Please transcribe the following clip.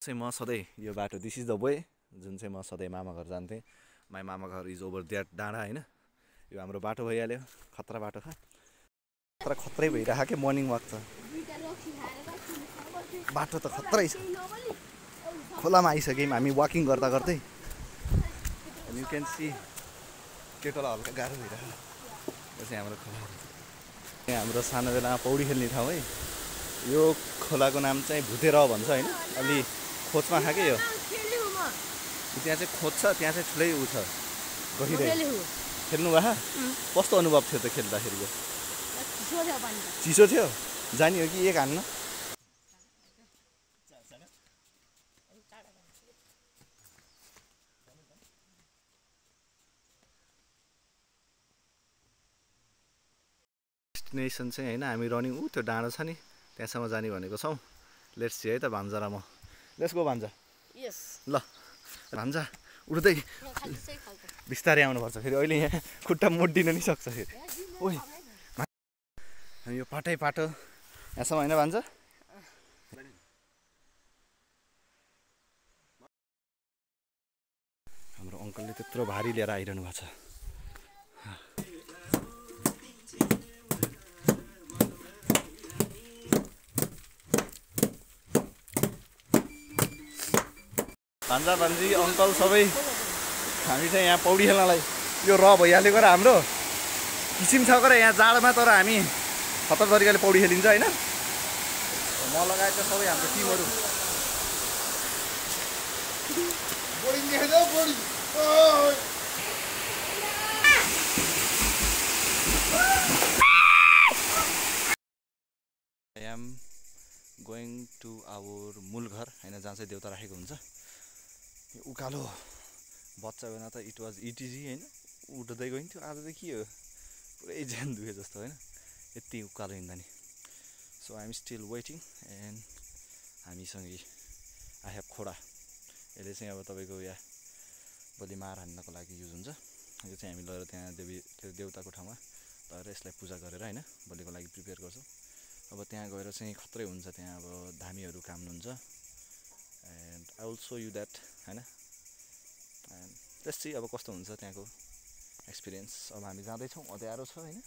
चाहिँ म सधैँ यो बाटो दिस इज द वे जुन चाहिँ म सधैँ मामा घर जान्थेँ। माई मामा घर इज ओभर द्याट डाँडा होइन। यो हाम्रो बाटो भइहाल्यो, खतरा बाटो खत्रै भइरहेको के मर्निङ वाक छ। बाटो त खत्रै छ, खोलामा आइसक्यौँ हामी वाकिङ गर्दा गर्दै। यु क्यान सी केटोलाई हल्का गाह्रो भइरहेको। यो चाहिँ हाम्रो खोला, यहाँ हाम्रो सानो बेलामा पौडी खेल्ने ठाउँ है। यो खोलाको नाम चाहिँ भुतेर भन्छ होइन, अलि खोजमा खाएकै यो। त्यहाँ चाहिँ खोज छ, त्यहाँ चाहिँ ठुलै ऊ छ गहिरो। खेल्नु भए कस्तो अनुभव थियो त खेल्दाखेरिको? चिसो थियो, जाने हो कि एक हान्न? डेस्टिनेसन चाहिँ होइन, हामी रनिङ त्यो डाँडो छ नि त्यहाँसम्म जाने भनेको छौँ। लेट्स सी है त भान्जा र म। लेट्स गो भान्जा। ल भान्जा उठ्दै बिस्तारै आउनुपर्छ, फेरि अहिले यहाँ खुट्टा मोडिन नि सक्छ फेरि। ओइ हामी यो पाटै पाटो यहाँसम्म होइन भान्जा? हाम्रो अङ्कलले त्यत्रो भारी लिएर आइरहनु भएको छ। भान्जा भान्जी अङ्कल सबै हामी चाहिँ यहाँ पौडी खेल्नलाई यो र भइहालेको र हाम्रो किसिम छ र यहाँ जाडोमा। तर हामी खतर तरिकाले पौडी खेलिन्छ होइन, म लगायत सबै हाम्रो टिमहरू। I am going to our मूल घर होइन, जहाँ चाहिँ देउता राखेको हुन्छ। यो उकालो बच्चा बेला त इट वाज इटिजी होइन, उठ्दै गइन्थ्यो। आज त के हो पुरै ज्यान दुखे जस्तो होइन, यति उकालो हिँड्दा नि। So I am still waiting and हामीसँगै आई हेभ खोडा। यसले चाहिँ अब तपाईँको यहाँ बलि मार हान्नको लागि युज हुन्छ। यो चाहिँ हामी लगेर त्यहाँ देउताको ठाउँमा लगेर यसलाई पूजा गरेर होइन बलिको लागि प्रिपेयर गर्छौँ। अब त्यहाँ गएर चाहिँ खत्रै हुन्छ, त्यहाँ अब धामीहरू काम्नुहुन्छ। And I will show you that होइन। एन्ड त्यसै अब कस्तो हुन्छ त्यहाँको एक्सपिरियन्स। अब हामी जाँदैछौँ, अँध्यारो छ होइन।